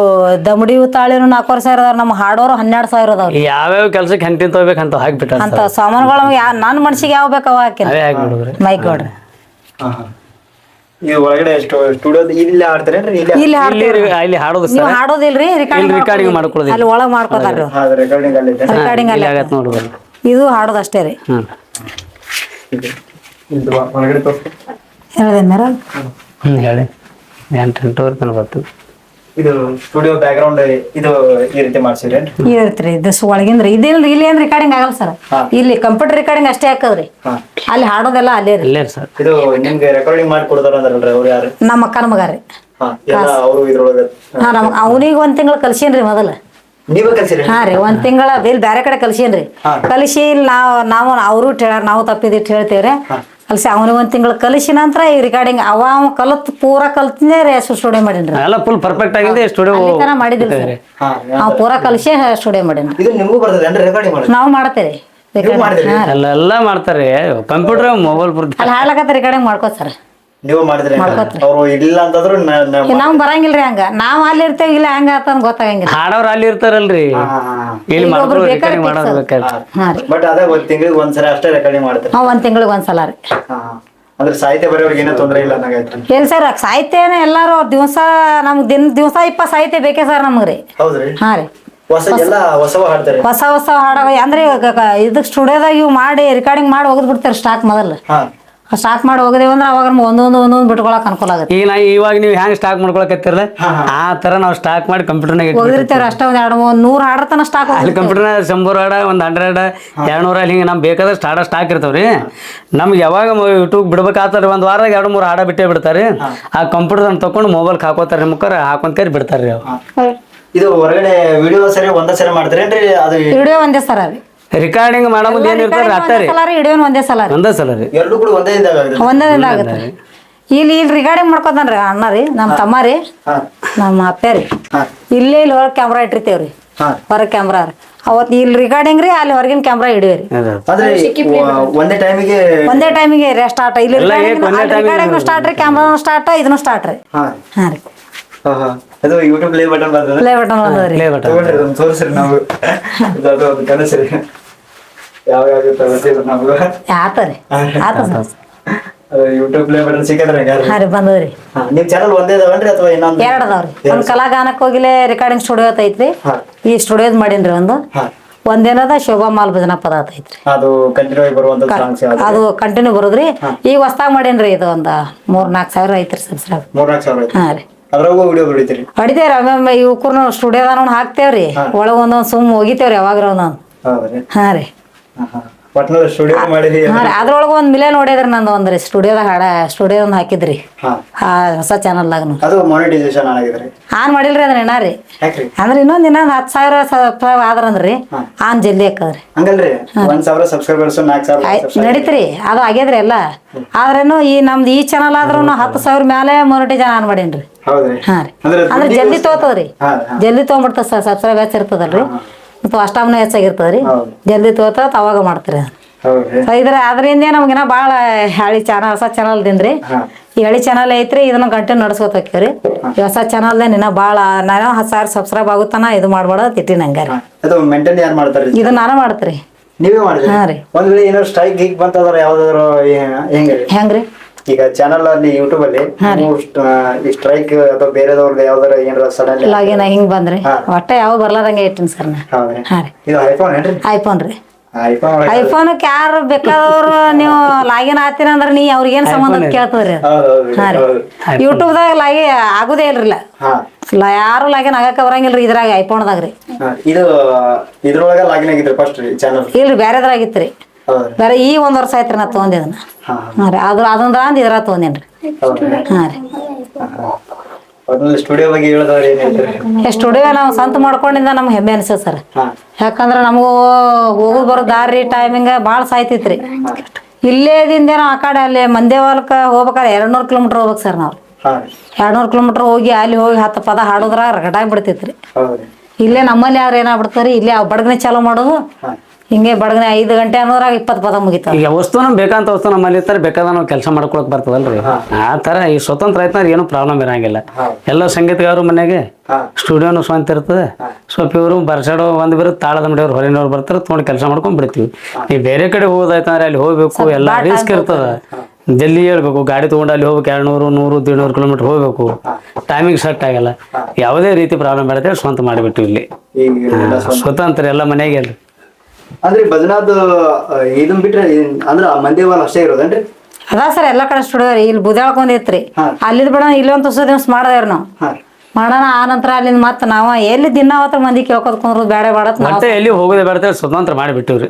ದಮಡಿ ತಾಳಿನೂ 4,000 ಅದಾವ್ರಿ. ನಮ್ಮ ಹಾಡೋರು 12,000 ಅದಾವ್ರಿ. ಯಾವ್ಯಾವ ಕೆಲ್ಸಕ್ಕೆ ಹೆಂಟಿನ್ ತಗೋಬೇಕಂತ ಹಾಕ್ಬಿಟ್ಟ ಅಂತ ಸಾಮಾನುಗಳು ನನ್ನ ಮನ್ಸಿಗೆ ಯಾವ ಬೇಕಾವ ಹಾಕೇನ್ ಹಾಕ್ಬಿಡುದ್ರಿ ಮೈಕ್ ನೋಡ್ರಿ. ಇದು ಒಳಗಡೆ ಸ್ಟುಡಿಯೋ ಇಲ್ಲಿ ಆಡ್ತಾರೆ, ಇಲ್ಲಿ ಇಲ್ಲಿ ಹಾಡೋದು ನೀವು ಹಾಡೋದಿಲ್ರಿ, ರಿಕಾರ್ಡಿಂಗ್ ಮಾಡ್ಕೊಳ್ಳೋದು ಅಲ್ಲಿ ಒಳಗ್ ಮಾಡ್ಕೋತಾರ್ರಿ. ರೆಕಾರ್ಡಿಂಗ್ ಅಲ್ಲಿ ರೆಕಾರ್ಡಿಂಗ್ ಅಲ್ಲಿ ಆಗತ್ತೆ ನೋಡುದು. ಇದು ಹಾಡೋದು ಅಷ್ಟೇ ರೀ. ಒಳಗಡೆ ತೋರಿಸಿ ಹೇಳಿದೆ ಮೇರ ಹೇಳಿ 8-8 ತನಕ ಬರ್ತದೆ. ಇದು ಸ್ಟುಡಿಯೋ ಬ್ಯಾಕ್ ಗ್ರೌಂಡ್ ಇದು ಈ ರೀತಿ ಮಾಡ್ಸಿರಿ ಇರ್ತ್ರಿ. ಇದು ಒಳಗಿಂದ್ರಿ ಇದಿಲ್ರಿ. ಇಲ್ಲಿ ಏನ್ ರಿಕಾರ್ಡಿಂಗ್ ಆಗಲ್ಲ ಸರ್. ಇಲ್ಲಿ ಕಂಪ್ಯೂಟರ್ ರಿಕಾರ್ಡಿಂಗ್ ಅಷ್ಟೇ ಹಾಕದ್ರಿ. ಅಲ್ಲಿ ಹಾಡೋದೆಲ್ಲ ಅಲ್ಲೇ ರೀ. ಇಲ್ಲೇ ಸರ್. ಇದು ನಿಮ್ಗೆ ರೆಕಾರ್ಡಿಂಗ್ ಮಾಡಿ ಕೊಡ್ತಾರ ಅಂದ್ರಲ್ರಿ ಅವ್ರು ಯಾರು? ನಮ್ಮ ಅಕ್ಕನ ಮಗ ರೀ. ಅವರು ಇದ್ರೊಳಗ ಅವನಿಗೆ 1 ತಿಂಗಳು ಕಲ್ಸೇನ್ರಿ ಮೊದಲ. ನೀವೇ ಕಲ್ಸಿರಿ? ಹಾ ರೀ, 1 ತಿಂಗಳ ಬೇರೆ ಬೇರೆ ಕಡೆ ಕಲ್ಸೇನ್ರಿ. ಕಲಿಸಿ ಇಲ್ಲಿ ನಾವು ಅವರು ನಾವು ತಪ್ಪಿದಿಟ್ಟು ಹೇಳ್ತೇವ್ರಿ. ಕಲ್ಸಿ ಅವನಿಗೆ 1 ತಿಂಗಳು ಕಲಿಸಿ ನಂತರ ಈ ರಿಕಾರ್ಡಿಂಗ್ ಅವ ಪೂರಾ ಕಲ್ತಿನೇ ರೀ ಸ್ಟುಡಿಯೋ ಮಾಡೀನ್ರಿ. ಎಲ್ಲ ಫುಲ್ ಪರ್ಫೆಕ್ಟ್ ಆಗಿದೆ ಸ್ಟುಡಿಯೋ ಮಾಡಿದಿಲ್ಲ ಸರ್. ನಾವು ಪೂರಾ ಕಲಿಸಿ ಸ್ಟುಡಿಯೋ ಮಾಡೀನಿ. ಇದು ನಿಮಗೂ ಬರ್ತದೆ ರೆಕಾರ್ಡಿಂಗ್ ಮಾಡೋದು? ನಾವು ಮಾಡ್ತೇವೆ. ಎಲ್ಲ ಮಾಡ್ತಾರೆ ಕಂಪ್ಯೂಟರ್ ಮೊಬೈಲ್ ಅಲ್ಲಿ ಹಾಡ್ಲಕತ್ತ ರಿಕಾರ್ಡಿಂಗ್ ಮಾಡ್ಕೋತ ಸರ್. ನೀವು ಮಾಡಿದ್ರೆ ಅವ್ರು ಇಲ್ಲ ಅಂತಂದ್ರು ನಾವ್ ಬರಂಗಿಲ್ರಿ ಹಂಗ. ನಾವ್ ಅಲ್ಲಿ ಇರ್ತೇವೆ, ಇಲ್ಲ ಹಂಗ ಆತ ಗೊತ್ತಾಗಂಗಿಲ್ಲ. ಹಾಡೋರು ಅಲ್ಲಿ ಇರ್ತಾರಲ್ರಿ, ಇಲ್ಲಿ ರೆಕಾರ್ಡಿಂಗ್ ಮಾಡೋದು. ಬಟ್ ಅದೇ 1 ತಿಂಗಳಿಗೆ ಒಂದ್ಸಲ ಅಷ್ಟೇ ರೆಕಾರ್ಡಿಂಗ್ ಮಾಡ್ತಾರೆ. 1 ತಿಂಗಳಿಗೆ ಒಂದ್ಸಲ ರೀ. ಅಂದ್ರೆ ಸಾಹಿತ್ಯ ಬರೆಯೋರ್ಗೆ ಏನೋ ತೊಂದರೆ ಇಲ್ಲ ಅನ್ನಂಗಾಯ್ತು. ಏನ್ ಸರ್ ಸಾಹಿತ್ಯನ ಎಲ್ಲಾರು ದಿವಸ ನಮ್ಗ್ ದಿವಸ 20 ಸಾಹಿತ್ಯ ಬೇಕೇ ಸರ್ ನಮ್ಗ್ರಿ. ಹೌದ್ರಿ? ಹಾ ರೀ. ಹೊಸ ಹಾಡ್ತಾರೆ, ಹೊಸ ಹಾಡವ ಅಂದ್ರೆ ಇದಕ್ ಸ್ಟುಡಿಯೋದಾಗ ಇವ್ ಮಾಡಿ ರಿಕಾರ್ಡಿಂಗ್ ಮಾಡಿ ಹೋಗದ್ ಬಿಡ್ತಾರೆ ಸ್ಟಾಕ್ ಮೊದಲು. ಸ್ಟಾಕ್ ಮಾಡಿ ಹೋಗದೇವ್ ಅಂದ್ರೆ ಅವಾಗ ಒಂದೊಂದು ಬಿಟ್ಕೊಳಕ್ ಅನುಕೂಲ ಆಗುತ್ತೆ. ಈಗ ಇವಾಗ ನೀವು ಹೆಂಗ್ ಸ್ಟಾಕ್ ಮಾಡ್ಕೊಳಕತ್ತಿರಲ್ಲ ಆ ತರ ನಾವು ಸ್ಟಾಕ್ ಮಾಡಿ ಕಂಪ್ಯೂಟರ್ನಾಗ ಹೋಗಿರ್ತೇವ್ರಿ. ಅಷ್ಟ ಒಂದ್ 100 ಹಾಡತನ ಸ್ಟಾಕ್ ಅಲ್ಲಿ ಕಂಪ್ಯೂಟರ್ನಾಗ 100 ಹಾಡ, 100, 200 ಅಲ್ಲಿ ಹಿಂಗೆ ನಮ್ಗೆ ಬೇಕಾದಷ್ಟು ಹಾಡ ಸ್ಟಾಕ್ ಇರ್ತಾವ್ರಿ. ನಮ್ಗೆ ಯಾವಾಗ ಯೂಟ್ಯೂಬ್ ಬಿಡ್ಬೇಕಾಗ್ತಾರೆ, 1 ವಾರದಾಗ 2-3 ಹಾಡ ಬಿಟ್ಟೇ ಬಿಡ್ತಾರೆ. ಆ ಕಂಪ್ಯೂಟರ್ ತಕೊಂಡು ಮೊಬೈಲ್ ಹಾಕೋತಾರೆ, ಮುಖರ ಹಾಕೊಂಡ್ ಬಿಡ್ತಾರೆ ರೀ. ಇದು ಹೊರಗಡೆ ವಿಡಿಯೋ ಸರಿ ಒಂದೇ ಸರಿ ಮಾಡ್ತಾರೇನ್ರಿ? ಅದು ವಿಡಿಯೋ ಒಂದೇ ಸಲ ರೀ. ರಿಕಾರ್ಡಿಂಗ್ ಮಾಡೋ ಮುಂದೆ ಏನಿರ್ತಾರೆ ಅಟ್ಟಾರಿ ವಿಡಿಯೋನು ಒಂದೇ ಸಲ ರೀ. ಎರಡು ಕೂಡ ಒಂದೇ ಒಂದೇ ಆಗತ್ತೆ. ಇಲ್ಲಿ ರಿಕಾರ್ಡಿಂಗ್ ಮಾಡ್ಕೋತಾನ್ರಿ ಅಣ್ಣ ರೀ, ನಮ್ಮ ತಮ್ಮ ರೀ, ನಮ್ಮ ಅಪ್ಪ ರೀ. ಇಲ್ಲಿ ಹೊರಗೆ ಕ್ಯಾಮ್ರಾ ಇಟ್ಟಿರ್ತೇವ್ರಿ. ಹೊರಗೆ ಕ್ಯಾಮ್ರಾ ರೀ. ಅವತ್ತು ಇಲ್ಲಿ ರಿಕಾರ್ಡಿಂಗ್ ರೀ, ಅಲ್ಲಿ ಹೊರಗಿನ ಕ್ಯಾಮ್ರಾ ಹಿಡಿಯೋರಿ. ಒಂದೇ ಟೈಮಿಗೆ ರೀ ಸ್ಟಾರ್ಟ್. ಇಲ್ಲಿ ರಿಕಾರ್ಡಿಂಗ್ ಸ್ಟಾರ್ಟ್ ರೀ, ಕ್ಯಾಮ್ರಾನು ಸ್ಟಾರ್ಟ್, ಇದನ್ನು ಸ್ಟಾರ್ಟ್ ರೀ. ಹಾ ರೀ. ಅದು ಯೂಟ್ಯೂಬ್ ಪ್ಲೇ ಬಟನ್ ಬರ್ತದೆ. ಪ್ಲೇ ಬಟನ್ ಬಂದದ್ರಿ. ತೋರಿಸ್ರಿ ನಾವು ಅದು ಕನಸ್ರಿ ಯಾವ ಆತರಿ. ಆತ ಯೂಟ್ಯೂಬ್ ಪ್ಲೇ ಬಟನ್ ಸಿಕ್ಕದ್ರಿ? ಹಾ ರೀ, ಬಂದದ್ರಿ. ನಿಮ್ ಚಾನಲ್ ಒಂದೇ ಅದಾವನ್ರಿ ಅಥವಾ ಇನ್ನೊಂದು? 2 ಅದಾವ್ರಿ. ಒಂದ್ ಕಲಾಗಾನಕ್ಕೆ ಹೋಗಿಲೆ ರಿಕಾರ್ಡಿಂಗ್ ಸ್ಟುಡಿಯೋ ಐತ್ರಿ. ಈ ಸ್ಟುಡಿಯೋದ್ ಮಾಡೀನ್ರಿ. ಒಂದೇನದ ಶೋಭಾ ಮಾಲ್ ಭಜನಾ ಪದ ಐತ್ರಿ. ಅದು ಕಂಟಿನ್ಯೂ ಆಗಿ ಬರುವಂತ ಸಾಂಗ್ಸ್ ಅದು ಕಂಟಿನ್ಯೂ ಬರೋದ್ರಿ. ಈಗ ಹೊಸ್ದಾಗ್ ಮಾಡೇನ್ರಿ. ಇದು ಒಂದ್ 3-4 ಸಾವಿರ ಐತ್ರಿ ಸಬ್ಸ್ಕ್ರೈಬ್. 3-4 ಸಾವಿರ? ಹಾ ರೀ. ಅದ್ರಾಗೂ ವಿಡಿಯೋ ಹೊಡಿತೀರಿ? ಹೊಡಿತೇವ್ರಿ. ಒಮ್ಮೆ ಇವ್ಕರ್ನು ಸ್ಟುಡಿಯೋದ ಹಾಕ್ತೇವ್ರಿ. ಒಳಗ ಒಂದೊಂದ್ ಸುಮ್ ಹೋಗಿತೇವ್ರಿ ಯಾವಾಗ್ರ ಒಂದೊಂದ್. ಹಾ ರೀ. ಸ್ಟುಡಿಯೋ ಮಾಡಿರಿ? ಅದ್ರೊಳಗ 1 ಮಿಲಿಯನ್ ನೋಡಿದ್ರಿ ನಂದು ಒಂದ್ರಿ. ಸ್ಟುಡಿಯೋದಾಗ ಸ್ಟುಡಿಯೋ ಹಾಕಿದ್ರಿ ಹೊಸ ಚಾನಲ್ದಾಗ. ಅದು ಮಾನಿಟೈಸೇಷನ್ ಆಗಿದ್ರಿ? ಆನ್ ಮಾಡಿಲ್ರಿ ಅದನ್ನ ಇನ್ನ ರೀ. ಅಂದ್ರೆ ಇನ್ನೊಂದ್ 10,000 ಸಬ್ಸ್ಕ್ರೈಬ್ ಆದ್ರಂದ್ರಿ ಆನ್ ಜಲ್ದಿ ಹಾಕದ್ರಿ. ಹಂಗಲ್ರಿ 1,000 ಸಬ್ಸ್ಕ್ರೈಬರ್ಸ್ 4,000 ನಡೀತ್ರಿ. ಅದು ಆಗ್ಯದ್ರಿ ಎಲ್ಲ. ಆದ್ರೇನು ಈ ನಮ್ದು ಈ ಚಾನಲ್ ಆದ್ರೂ 10,000 ಮ್ಯಾಲೆ ಮಾನಿಟೈಸೇಷನ್ ಆನ್ ಮಾಡೇನ್ರಿ. ಹಾ ರೀ. ಅಂದ್ರೆ ಜಲ್ದಿ ತಗೋತದ್ರಿ. ಜಲ್ದಿ ತಗೊಂಡ್ಬಿಡ್ತದ. ಸಬ್ಸ್ಕ್ರೈಬ್ ಹೆಚ್ಚಿರ್ತದಲ್ರಿ, ಮತ್ತು ಅಷ್ಟಾಮನ ಹೆಚ್ಚಾಗಿರ್ತದ್ರಿ. ಜಲ್ದಿ ತಗೋತ ಅವಾಗ ಮಾಡ್ತೀರಿ. ಅದರಿಂದ ನಮ್ಗಿನ ಭಾಳ ಹಳಿ ಚಾನಲ್, ಹೊಸ ಚಾನಲ್ ದಿನ್ರಿ. ಈ ಹಳಿ ಚಾನಲ್ ಐತ್ರಿ, ಇದನ್ನ ಕಂಟಿನ್ಯೂ ನಡ್ಸ್ಕೊತ ಹೋಗ್ತೀವ್ರಿ. ಈ ಹೊಸ ಚಾನಲ್ ಇನ್ನ ಭಾಳ ನಾನು 10,000 ಸಬ್ಸ್ಕ್ರೈಬ್ ಆಗುತ್ತಾನ ಇದು ಮಾಡ್ಬೇಡ ತಿಟ್ಟಿ ನಂಗೆ ರೀ. ಇದು ನಾನು ಮಾಡ್ತೀರಿ. ನೀವೇ ಮಾಡಿದ್ರಿ? ಹಾ ರೀ. ಒಂದ್ ವೇಳೆ ಏನಾದ್ರು ಸ್ಟ್ರೈಕ್ ಗೀಕ್ ಬಂತಂದ್ರ ಯಾವ್ದಾದ್ರು ಹೆಂಗ್ರಿ? ಈಗ ಚಾನಲ್ ಅಲ್ಲಿ ಯೂಟ್ಯೂಬ್ ಅಲ್ಲಿ ಸ್ಟ್ರೈಕ್ ಅಥವಾ ಬೇರೆದವ್ರಿಗೆ ಯಾವ್ದಾರ ಏನಾರ ಸಡನ್ ಲಾಗಿನ್ ಹಿಂಗ್ ಬಂದ್ರಿ ಒಟ್ಟ ಯಾವ ಬರ್ಲಾರಂಗೆ ಇಟ್ಟಿನಿ ಸರ್ ನಾ. ಹಾ ರೀ. ಇದು ಐಫೋನ್ ಏನ್ರಿ? ಐಫೋನ್ ರೀ. ಐಫೋನ್ಕ್ ಯಾರು ಬೇಕಾದವ್ರು ನೀವು ಲಾಗಿನ್ ಆತೀರ ಅಂದ್ರ ನೀ ಅವ್ರಿಗೇನ್ ಸಂಬಂಧ ಕೇಳ್ತದ್ರಿ. ಹಾ ರೀ. ಯೂಟ್ಯೂಬ್ದಾಗ ಲಾಗಿ ಆಗುದೇ ಇಲ್ರಿಲ್ಲ. ಯಾರು ಲಾಗಿನ್ ಆಗಕ್ಕ ಬರಂಗಿಲ್ರಿ ಇದ್ರಾಗ ಐಫೋನ್ದಾಗ ರೀ. ಇದು ಇದ್ರೊಳಗ ಲಾಗಿನ್ ಆಗಿದ್ರಿ ಫಸ್ಟ್ ಚಾನಲ್? ಇಲ್ರಿ, ಬೇರೆದ್ರಾಗಿತ್ರಿ. ಬೇರೆ ಈ 1 ವರ್ಷ ಆಯ್ತ್ರಿ ನಾ ತಗೊಂಡಿದ್ದನ್ನ. ಹಾ ರೀ. ಅದೊಂದ ಇದ್ರಾಗ ತಗೊಂಡೇನ್ರಿ. ಹಾ ರೀ. ಒಟ್ನಲ್ಲಿ ಸ್ಟುಡಿಯೋ ಬಗ್ಗೆ ಹೇಳೋದವ್ರು ಏನ್ ಹೇಳ್ತಾರೆ? ಸ್ಟುಡಿಯೋ ನಾವು ಸ್ವಂತ ಮಾಡ್ಕೊಂಡಿಂದ ನಮ್ಗೆ ಹೆಮ್ಮೆ ಅನ್ಸತ್ ಸರ್. ಹಾ ಯಾಕಂದ್ರೆ ನಮಗೂ ಹೋಗೋದು ಬರೋ ದಾರಿ ಟೈಮಿಂಗ್ ಭಾಳ ಸಾಯ್ತಿತ್ರಿ. ಇಲ್ಲೇದಿಂದೇನೋ ಆ ಕಡೆ ಅಲ್ಲಿ ಮಂದೇವಾಲಕ್ಕೆ ಹೋಗ್ಬೇಕಾದ್ರೆ 200 ಕಿಲೋಮೀಟರ್ ಹೋಗ್ಬೇಕು ಸರ್ ನಾವು. ಹಾ 200 ಕಿಲೋಮೀಟರ್ ಹೋಗಿ ಅಲ್ಲಿ ಹೋಗಿ 10 ಪದ ಹಾಡೋದ್ರಾಗ ರಗಡಾಗಿ ಬಿಡ್ತಿತ್ರಿ. ಹೌದ್ರಿ. ಇಲ್ಲೇ ನಮ್ಮಲ್ಲಿ ಯಾರು ಏನಾಗ್ಬಿಡ್ತಾರೆ, ಇಲ್ಲೇ ಬಡಗನೆ ಚಾಲೂ ಮಾಡೋದು, ಹಾ ಹಿಂಗೆ ಬಡಗನೆ 5 ಗಂಟೆ ಅನ್ನೋದ್ರಾಗ 20 ಪದ ಮುಗಿತಾವ. ಈಗ ವಸ್ತು ನಮ್ಗೆ ಬೇಕಂತ ವಸ್ತು ನಮ್ಮಲ್ಲಿ ಇರ್ತಾರೆ, ಬೇಕಾದ ನಾವು ಕೆಲಸ ಮಾಡ್ಕೊಳಕ್ ಬರ್ತದಲ್ರಿ. ಆ ಥರ ಈ ಸ್ವತಂತ್ರ ಆಯ್ತು ಏನು ಪ್ರಾಬ್ಲಮ್ ಇರಂಗಿಲ್ಲ. ಎಲ್ಲ ಸಂಗೀತಗಾರರು ಮನೆಗೆ ಸ್ಟುಡಿಯೋನು ಸ್ವಂತ ಇರ್ತದೆ. ಸ್ವಲ್ಪ ಇವರು ಬರ್ಸಾಡೋ ಒಂದು ಬರುತ್ತೆ, ತಾಳದ ಮಡಿಯವ್ರು ಹೊರಗಿನವ್ರು ಬರ್ತಾರೆ, ತೊಗೊಂಡು ಕೆಲಸ ಮಾಡ್ಕೊಂಡ್ ಬಿಡ್ತೀವಿ. ಈ ಬೇರೆ ಕಡೆ ಹೋಗೋದಾಯ್ತಂದ್ರೆ ಅಲ್ಲಿ ಹೋಗ್ಬೇಕು, ಎಲ್ಲ ರಿಸ್ಕ್ ಇರ್ತದ. ಜಲ್ದಿ ಹೇಳ್ಬೇಕು, ಗಾಡಿ ತೊಗೊಂಡು ಅಲ್ಲಿ ಹೋಗ್ಬೇಕು, 200, 100, 150 ಕಿಲೋಮೀಟರ್ ಹೋಗ್ಬೇಕು, ಟೈಮಿಂಗ್ ಸೆಟ್ ಆಗಲ್ಲ. ಯಾವುದೇ ರೀತಿ ಪ್ರಾಬ್ಲಮ್ ಬರುತ್ತೆ, ಸ್ವಂತ ಮಾಡಿಬಿಟ್ಟು ಇಲ್ಲಿ ಈಗ ಸ್ವತಂತ್ರ ಎಲ್ಲ ಮನೆಗೆ ಅಲ್ರಿ. ಅಂದ್ರೆ ಭಜನಾದ ಇದನ್ ಬಿಟ್ರೆ ಅಂದ್ರ ಮಂದೇವಾಲ್ ಅಷ್ಟೇ ಇರೋದನ್ರಿ? ಅದಾ ಸರ್ ಎಲ್ಲ ಕಡೆ ಸ್ಟುಡಿಯೋ ರೀ. ಇಲ್ಲಿ ಬುದಾಳ್ಕೊಂಡ್ ಐತ್ರಿ, ಅಲ್ಲಿದ್ ಬಿಡ ಇಲ್ಲೊಂದು ಹೊಸ ದಿವ್ಸ ಮಾಡದೇವ್ರಿ ನಾವು. ಮಾಡೋಣ ಆ ನಂತರ ಅಲ್ಲಿಂದ ಮತ್ತೆ ನಾವ ಎಲ್ಲಿ ದಿನ ಅವತ್ತ ಮಂದಿ ಕೇಳ್ಕೊದ್ ಕುಂದ್ರು ಬೇಡ ಬೇಡ ಮತ್ತೆ ಎಲ್ಲಿ ಹೋಗೋದೇ ಬೇಡ ಸ್ವತಂತ್ರ ಮಾಡಿಬಿಟ್ಟಿವ್ರಿ.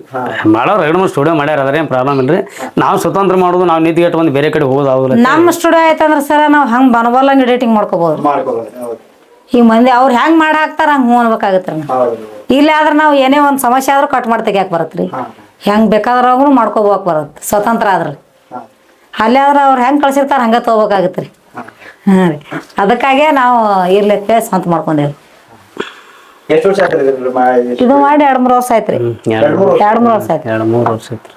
ಮಾಡೋರು 2-3 ಸ್ಟುಡಿಯೋ ಮಾಡ್ಯಾರ, ಅದೇನ್ ಪ್ರಾಬ್ಲಮ್ ಇಲ್ರಿ. ನಾವು ಸ್ವತಂತ್ರ ಮಾಡೋದು, ನಾವು ನಿಂತ್ಗೆಟ್ಟು ಒಂದು ಬೇರೆ ಕಡೆ ಹೋಗೋದು ಆಗುದಿಲ್ಲ. ನಮ್ಮ ಸ್ಟುಡಿಯೋ ಆಯ್ತಂದ್ರ ಸರ್ ನಾವು ಹಂಗ್ ಬನಬಲ್ಲಂಗ್ ಎಡಿಟಿಂಗ್ ಮಾಡ್ಕೋಬಹುದು. ಈಗ ಮಂದಿ ಅವ್ರು ಹೆಂಗ್ ಮಾಡಿ ಹಾಕ್ತಾರ ಹಂಗ್ ಹೂ ಅನ್ಬೇಕಾಗತ್ರಿ. ಇಲ್ಲ ಆದ್ರೆ ನಾವು ಏನೇ ಒಂದ್ ಸಮಸ್ಯೆ ಆದ್ರೂ ಕಟ್ ಮಾಡಿ ತೆಗಿಯಾಕ ಬರತ್ರಿ. ಹೆಂಗ್ ಬೇಕಾದ್ರೂ ಮಾಡ್ಕೋಬೋಕ್ ಬರತ್ತೆ ಸ್ವತಂತ್ರ ಆದ್ರ. ಅಲ್ಲಿ ಆದ್ರೆ ಅವ್ರು ಹೆಂಗ್ ಕಳ್ಸಿರ್ತಾರ ಹಂಗ ತಗೋಬೇಕಾಗತ್ರಿ. ಹಾ ರೀ, ಅದಕ್ಕಾಗೆ ನಾವು ಇರ್ಲಿಕ್ಕೆ ಸ್ವಂತ ಮಾಡ್ಕೊಂಡೇವ್ರಿ. ಎಷ್ಟು ವರ್ಷ ಆಯ್ತು ಇದು ಮಾಡಿ 2-3 ವರ್ಷ ಆಯ್ತ್ರಿ. 2-3 ವರ್ಷ ಆಯ್ತು. 2-3 ವರ್ಷ ಐತ್ರಿ.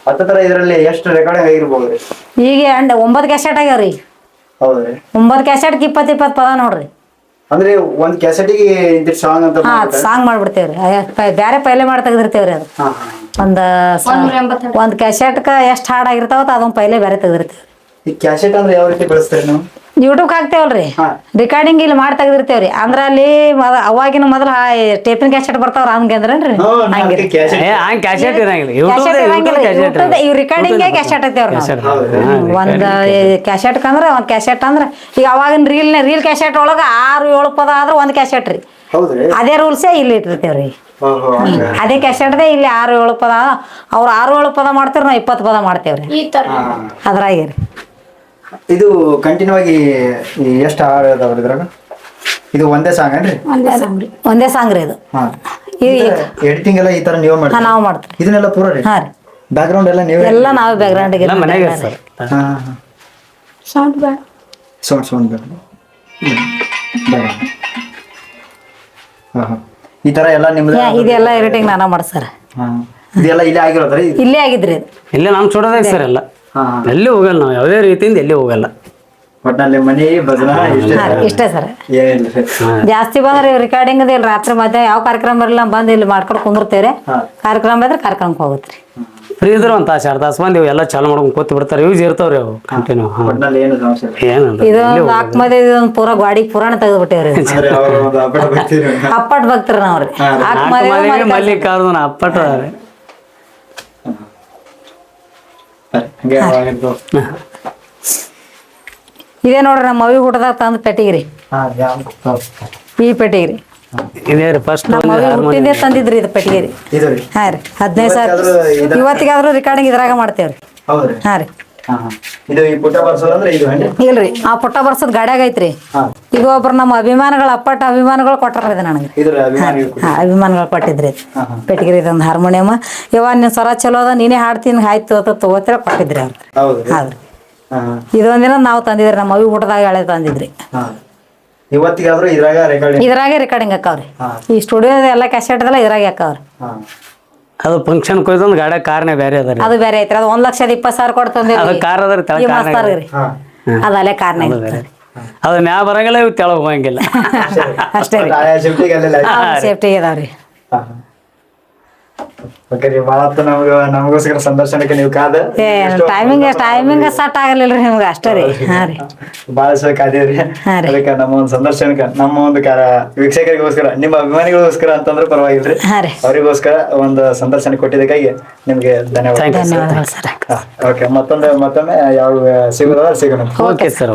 ಹತ್ತರ ಇದರಲ್ಲಿ ಎಷ್ಟು ರೆಕಾರ್ಡಿಂಗ್ ಆಗಿರ್ಬೋದ್ರಿ? ಈಗ 9 ಕ್ಯಾಸೆಟ್ ಆಗ್ಯಾವ್ರಿ. ಹೌದ್ರಿ. 9 ಕ್ಯಾಸೆಟ್ಗೆ 20 ಪದ ನೋಡ್ರಿ. ಅಂದ್ರೆ ಒಂದ್ ಕ್ಯಾಸೆಟಿಗೆ ಇಂತ ಸಾಂಗ್ ಅಂತ ಸಾಂಗ್ ಮಾಡ್ಬಿಡ್ತೇವ್ರಿ. ಬ್ಯಾರೆ ಪೈಲೆ ಮಾಡಿ ತೆಗ್ದಿರ್ತೇವ್ರಿ. ಅದು ಒಂದ್ ಕ್ಯಾಸೆಟ್ಕ ಎಷ್ಟ್ ಹಾಡ್ ಆಗಿರ್ತಾವತ್ತ ಅದೊಂದ್ ಪೈಲೆ ಬೇರೆ ತೆಗ್ದಿರ್ತೇವ್ರಿ. ಈ ಕ್ಯಾಸೆಟ್ ಅಂದ್ರೆ ಯಾವ ರೀತಿ ಬಳಸ್ತೀರಿ ನೀವು? ಯೂಟ್ಯೂಬ್ ಹಾಕ್ತೇವಲ್ರಿ, ರಿಕಾರ್ಡಿಂಗ್ ಇಲ್ಲಿ ಮಾಡಿ ತೆಗ್ದಿರ್ತೇವ್ರಿ. ಅಂದ್ರ ಅಲ್ಲಿ ಅವಾಗಿನ ಮೊದಲ ಟೇಪಿನ ಕ್ಯಾಸೆಟ್ ಬರ್ತಾವ್ರ ಹಂಗೆ ಅಂದ್ರೇನ್ರಿ? ಕ್ಯಾಸೆಟ್ ಇರಂಗಿಲ್ಲ, ಇವ್ ರಿಕಾರ್ಡಿಂಗ್ ಕ್ಯಾಸೆಟ್ ಐತೇವ್ರಿ. ಒಂದ್ ಕ್ಯಾಸೆಟ್ ಅಂದ್ರ ಒಂದ್ ಕ್ಯಾಸೆಟ್ ಅಂದ್ರ ಈಗ ಅವಾಗಿನ ರೀಲ್ ಕ್ಯಾಸೆಟ್ ಒಳಗ 6-7 ಪದ ಆದ್ರ ಒಂದ್ ಕ್ಯಾಸೆಟ್ ರೀ. ಅದೇ ರೂಲ್ಸೇ ಇಲ್ಲಿ ಇಟ್ಟಿರ್ತೇವ್ರಿ. ಅದೇ ಕ್ಯಾಸೆಟ್ದೆ ಇಲ್ಲಿ 6-7 ಪದ. ಅವ್ರು 6-7 ಪದ ಮಾಡ್ತೇವ್ರಿ, ನಾವು 20 ಪದ ಮಾಡ್ತೇವ್ರಿ ಅದ್ರಾಗೆ ರೀ. ಇದು ಕಂಟಿನ್ಯೂ ಆಗಿ ಎಷ್ಟು ಹಾಡು ಅದಾವ್ರಿ ಇದ್ರಾಗ? ಇದು ಒಂದೇ ಸಾಂಗ್ ಏನ್ರಿ? ಒಂದೇ ಸಾಂಗ್ ರೀ ಇದು. ಎಡಿಟಿಂಗ್ ಎಲ್ಲ ಈ ತರ ನೀವೇ ಮಾಡ್ತೀರಾ? ನಾವು ಮಾಡ್ತೀವಿ ಇದನ್ನೆಲ್ಲ ಪೂರ ರೀ. ಹಾ ರೀ, ಬ್ಯಾಕ್ ಗ್ರೌಂಡ್ ಎಲ್ಲ ನೀವೇ? ಎಲ್ಲ ನಾವೇ ಬ್ಯಾಕ್ ಗ್ರೌಂಡ್ ಮನೆಗೆ ಸರ್. ಸೌಂಡ್ ಬೇಡ, ಸೌಂಡ್ ಬೇಡ. ಈ ತರ ಎಲ್ಲ ನಿಮ್ದು ಇದೆಲ್ಲ ಎಡಿಟಿಂಗ್ ನಾನ ಮಾಡ್ಸಾರ. ಇದೆಲ್ಲ ಇಲ್ಲೇ ಆಗಿರೋದ್ರಿ? ಇಲ್ಲೇ ಆಗಿದ್ರಿ ಇದು. ಇಲ್ಲೇ ನಮ್ ಚೂಡೋದಾಗ ಸರ್ ಎಲ್ಲ. ಎಲ್ಲಿ ಹೋಗಲ್ಲ ನಾವು, ಯಾವುದೇ ರೀತಿಯಿಂದ ಎಲ್ಲಿ ಹೋಗಲ್ಲ. ಒಟ್ನಲ್ಲಿ ಮನಿ ಭಜನಾ ಇಷ್ಟೇ ಸರ್. ಏನಿಲ್ಲ ಜಾಸ್ತಿ ಬಂದ್ರೆ ರಿಕಾರ್ಡಿಂಗ್ ಇಲ್ಲಿ ರಾತ್ರಿ ಮಧ್ಯ ಯಾವ ಕಾರ್ಯಕ್ರಮ ಇರಲ್ಲ ಬಂದು ಇಲ್ಲಿ ಮಾಡ್ಕೊಂಡು ಕುಂದಿರ್ತೇವ್ರಿ. ಕಾರ್ಯಕ್ರಮ ಇದ್ರೆ ಕಾರ್ಯಕ್ರಮಕ್ಕೆ ಹೋಗುತ್ರಿ. ಫ್ರೀ ಇದ್ರು ಒಂದು ತಾಸು 2 ತಾಸು ಬಂದು ಎಲ್ಲ ಚಾಲು ಮಾಡ್ಕೊಂಡು ಕೂತ್ ಬಿಡ್ತಾರೆ. ಯೂಸ್ ಇರ್ತಾವ್ರಿ ಅವು ಕಂಟಿನ್ಯೂ. ಒಟ್ನಲ್ಲಿ ಏನು ಸಮಸ್ಯೆ ಇಲ್ಲ. ಇದು 4 ಮದಿ ಇದೊಂದು ಪೂರಾ ಗಾಡಿಗೆ ಪುರಾಣ ತೆಗೆದು ಬಿಟ್ಟೇವ್ರಿ. ಅಪ್ಪಟ್ ಭಕ್ತರು ನಾವ್ರಿ. ಮಲ್ಲಿಕಾರ್ಜುನ ಅಪ್ಪಟ ಇದೇ ನೋಡ್ರಿ ನಮ್ಮ ಮವಿ ಊಟದಾಗ ತಂದು ಪೆಟ್ಟಿಗ್ರಿ. ಈ ಪೆಟ್ಟಿಗ್ರಿ ಇದೇ ರೀ ಫಸ್ಟ್ ನಮ್ಮ ಮವಿ ಹುಟ್ಟಿಂದೇ ತಂದಿದ್ರಿ ಇದು ಪೆಟ್ಟಿಗ್ರಿ. ಹಾ ರೀ 15,000. ಇವತ್ತಿಗಾದ್ರೂ ರಿಕಾರ್ಡಿಂಗ್ ಇದ್ರಾಗ ಮಾಡ್ತೇವ್ರಿ. ಹಾ ರೀ. ಇಲ್ರಿ ಆ ಪುಟ್ಟ ಬರ್ಸದ್ ಗಾಡ್ಯಾಗ ಐತ್ರಿ. ಇದು ಒಬ್ರು ನಮ್ಮ ಅಭಿಮಾನಿಗಳು ಅಪ್ಪಟ ಅಭಿಮಾನಿಗಳು ಕೊಟ್ಟಾರ ಇದು ನನಗೆ. ಅಭಿಮಾನಿಗಳು ಕೊಟ್ಟಿದ್ರಿ ಪೆಟ್ಟಿಗ್ರಿ. ಇದೊಂದು ಹಾರ್ಮೋನಿಯಂ. ಇವ ನಿನ್ ಸ್ವರ ಚಲೋ ಅದ, ನೀನೇ ಹಾಡ್ತೀನಿ ಆಯ್ತು ಅಂತ ತಗೋತೀರ ಕೊಟ್ಟಿದ್ರಿ ಅವ್ರು. ಹೌದ್ರಿ. ಇದೊಂದಿನ ನಾವು ತಂದಿದ್ರಿ, ನಮ್ಮ ಅವಿ ಊಟದಾಗ ಹಳೆ ತಂದಿದ್ರಿ. ಇದ್ರಾಗೆ ರೆಕಾರ್ಡಿಂಗ್ ಹಾಕವ್ರಿ. ಈ ಸ್ಟುಡಿಯೋದ ಎಲ್ಲ ಕ್ಯಾಸೆಟ್ ಎಲ್ಲ ಇದ್ರಾಗೆ ಹಾಕವ್ರಿ. ಅದು ಫಂಕ್ಷನ್ ಕೊಯ್ದೊಂದು ಗಾಡಿ ಕಾರ್ನೇ ಬೇರೆ ಅದ ರೀ. ಅದು ಬೇರೆ ಐತ್ರಿ. ಅದು 1,20,000 ಕೊಟ್ಟು ತಂದಿದ್ರಿ. ಕಾರ್ ಅದ ರೀ, ಅದ ಅಲ್ಲೇ ಕಾರ್ನೇ ಅದು ಮ್ಯಾ ಬರಂಗಿಲ್ಲ, ಇವ್ ತೆಳಗ್ ಹೋಗಂಗಿಲ್ಲ ಅಷ್ಟೇ ರೀ. ಸೇಫ್ಟಿ ಇದಾವ್ರಿ. ನಮಗೋಸ್ಕರ ಸಂದರ್ಶನಕ್ಕೆ ನೀವು ಕಾದ ಟೈಮಿಂಗ್ ಸಟ್ ಆಗಲಿಲ್ರಿ ನಿಮ್ಗೆ ಅಷ್ಟೇ ರೀ. ಹಾ ರೀ, ಬಹಳ ಸಲ ಕಾದೇವ್ರಿ. ಅದಕ್ಕೆ ನಮ್ಮ ಒಂದು ಸಂದರ್ಶನಕ್ಕೆ ನಮ್ಮ ಒಂದು ವೀಕ್ಷಕರಿಗೋಸ್ಕರ, ನಿಮ್ಮ ಅಭಿಮಾನಿಗಳಿಗೋಸ್ಕರ ಅಂತಂದ್ರೆ ಪರವಾಗಿಲ್ರಿ, ಅವರಿಗೋಸ್ಕರ ಒಂದು ಸಂದರ್ಶನ ಕೊಟ್ಟಿದ್ದಕ್ಕಾಗಿ ನಿಮ್ಗೆ ಧನ್ಯವಾದ. ಧನ್ಯವಾದಗಳು ಸರ್. ಓಕೆ, ಮತ್ತೊಮ್ಮೆ ಯಾವ ಸಿಗೋದ ಸಿಗೋಣ. Okay sir.